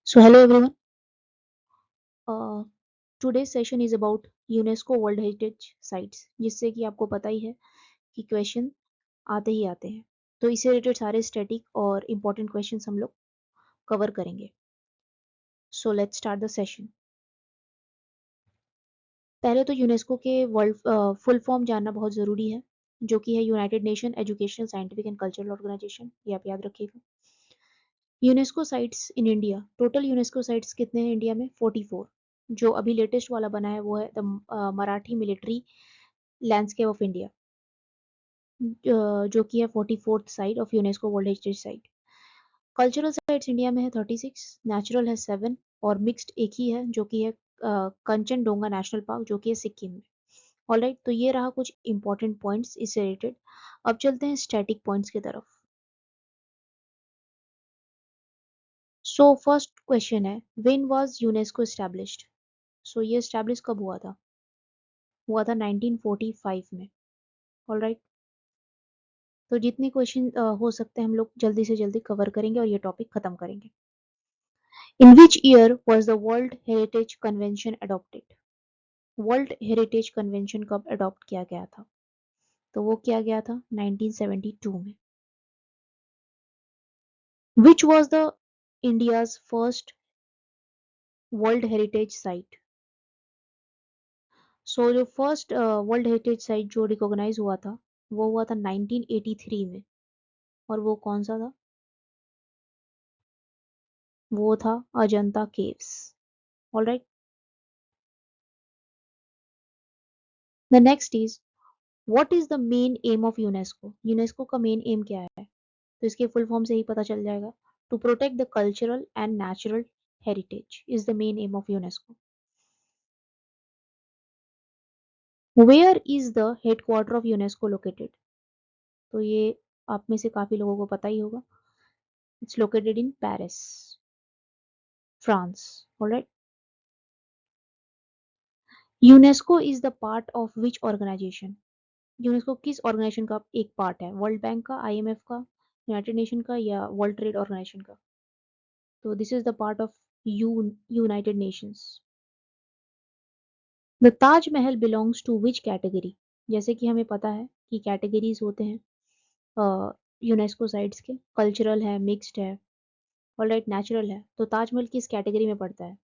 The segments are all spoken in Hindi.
So hello everyone. Uh, today's session is about UNESCO World Heritage Sites, जिससे कि आपको पता ही है कि क्वेश्चन आते ही आते हैं। तो इससे रिलेटेड सारे स्टैटिक और इम्पोर्टेंट क्वेश्चंस हम लोग कवर करेंगे। So let's start the session. पहले तो यूनेस्को के वर्ल्ड फुल फॉर्म जानना बहुत ज़रूरी है, जो कि है United Nation educational scientific and cultural organisation. ये आप याद रखिएगा। UNESCO sites in India, total UNESCO sites कितने हैं इंडिया में? 44। जो अभी लेटेस्ट वाला बना है वो है the Marathi military landscape of India, जो कि है 44th site of UNESCO world heritage site. Cultural sites India में है 36, नेचुरल है 7 और मिक्स्ड एक ही है जो कि है कंचनडोंगा नेशनल पार्क, जो कि है सिक्किम में। ऑलराइट, तो ये रहा कुछ इंपॉर्टेंट पॉइंट्स इससे रिलेटेड। अब चलते हैं स्टैटिक पॉइंट्स की तरफ। सो फर्स्ट क्वेश्चन है, व्हेन वाज यूनेस्को एस्टैब्लिश्ड? सो ये एस्टैब्लिश कब हुआ था 1945 में। ऑलराइट, तो जितने क्वेश्चन हो सकते हैं हम लोग जल्दी से जल्दी कवर करेंगे और ये टॉपिक खत्म करेंगे। In which year was the world heritage convention adopted? World heritage convention कब अडॉप्ट किया गया था? तो वो किया गया था 1972 में। Which was the India's first world heritage site? So जो फर्स्ट वर्ल्ड हेरिटेज साइट जो रिकॉग्नाइज हुआ था वो हुआ था 1983 में। और वो कौन सा था? वो था Ajanta caves. Alright, the next is, what is the main aim of UNESCO? UNESCO का मेन एम क्या है? तो इसके फुल फॉर्म से ही पता चल जाएगा। To protect the cultural and natural heritage is the main aim of UNESCO. Where is the headquarter of UNESCO located? तो ये आप में से काफी लोगों को पता ही होगा। It's located in Paris, France. Alright, UNESCO is the part of which organization? UNESCO किस ऑर्गेनाइजेशन का एक पार्ट है? वर्ल्ड बैंक का, आईएमएफ का, यूनाइटेड नेशन का या वर्ल्ड ट्रेड ऑर्गेनाइजेशन का? तो this is the part of united nations. The Taj Mahal belongs to which category? जैसे कि हमें पता है कि कैटेगरीज होते हैं यूनेस्को साइट्स के। कल्चरल है, मिक्स्ड है, ऑलराइट, नेचुरल है। तो ताजमहल किस कैटेगरी में पड़ता है?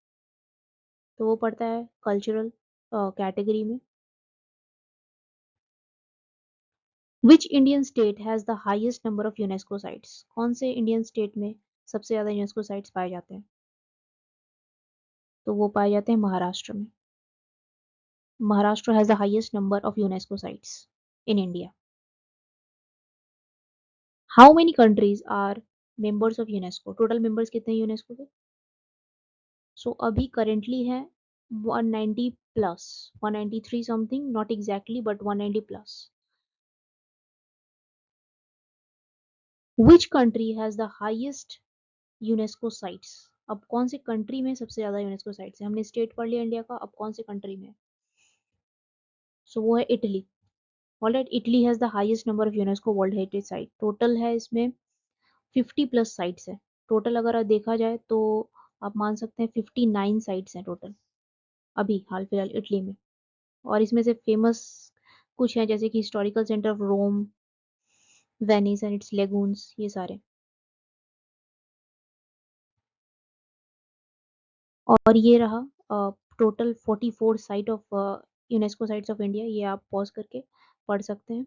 तो वो पड़ता है कल्चरल कैटेगरी में। Which Indian state has the highest number of UNESCO sites? कौन से इंडियन स्टेट में सबसे ज्यादा यूनेस्को साइट्स पाए जाते हैं? तो वो पाए जाते हैं महाराष्ट्र में। Maharashtra has the highest number of UNESCO sites in India. How many countries are members of UNESCO? Total members कितने हैं यूनेस्को के? सो अभी करेंटली है 190 plus, 193 something, not exactly but 190 plus. Which country has the highest UNESCO sites? अब कौन से कंट्री में सबसे ज्यादा यूनेस्को साइट्स है? हमने स्टेट पढ़ लिया इंडिया का, अब कौन से कंट्री में? सो वो है Italy. Alright, Italy has the highest number of UNESCO world heritage site. Total है इसमें 50 प्लस साइट्स है। टोटल अगर देखा जाए तो आप मान सकते हैं 59 साइट्स हैं टोटल अभी हाल फिलहाल इटली में। और इसमें से फेमस कुछ हैं जैसे कि historical centre of Rome, Venice and its lagoons, ये सारे। और ये रहा total 44 site of UNESCO sites of India. ये आप पॉज करके पढ़ सकते हैं।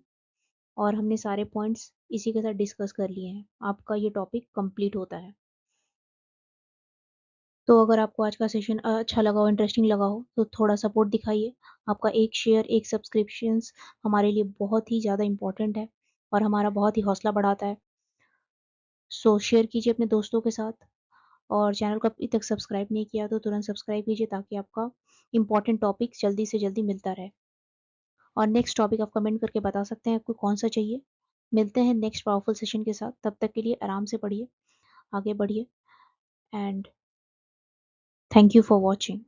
और हमने सारे पॉइंट्स इसी के साथ डिस्कस कर लिए हैं। आपका ये टॉपिक कंप्लीट होता है। तो अगर आपको आज का सेशन अच्छा लगा हो, इंटरेस्टिंग लगा हो, तो थोड़ा सपोर्ट दिखाइए। आपका एक शेयर, एक सब्सक्रिप्शंस हमारे लिए बहुत ही ज़्यादा इम्पोर्टेंट है और हमारा बहुत ही हौसला बढ़ाता है। सो शेयर कीजिए अपने दोस्तों के साथ। और चैनल को अभी तक सब्सक्राइब नहीं किया तो तुरंत सब्सक्राइब कीजिए ताकि आपका इंपॉर्टेंट टॉपिक जल्दी से जल्दी मिलता रहे। और नेक्स्ट टॉपिक आप कमेंट करके बता सकते हैं आपको कौन सा चाहिए। मिलते हैं नेक्स्ट पावरफुल सेशन के साथ। तब तक के लिए आराम से पढ़िए, आगे बढ़िए, and thank you for watching.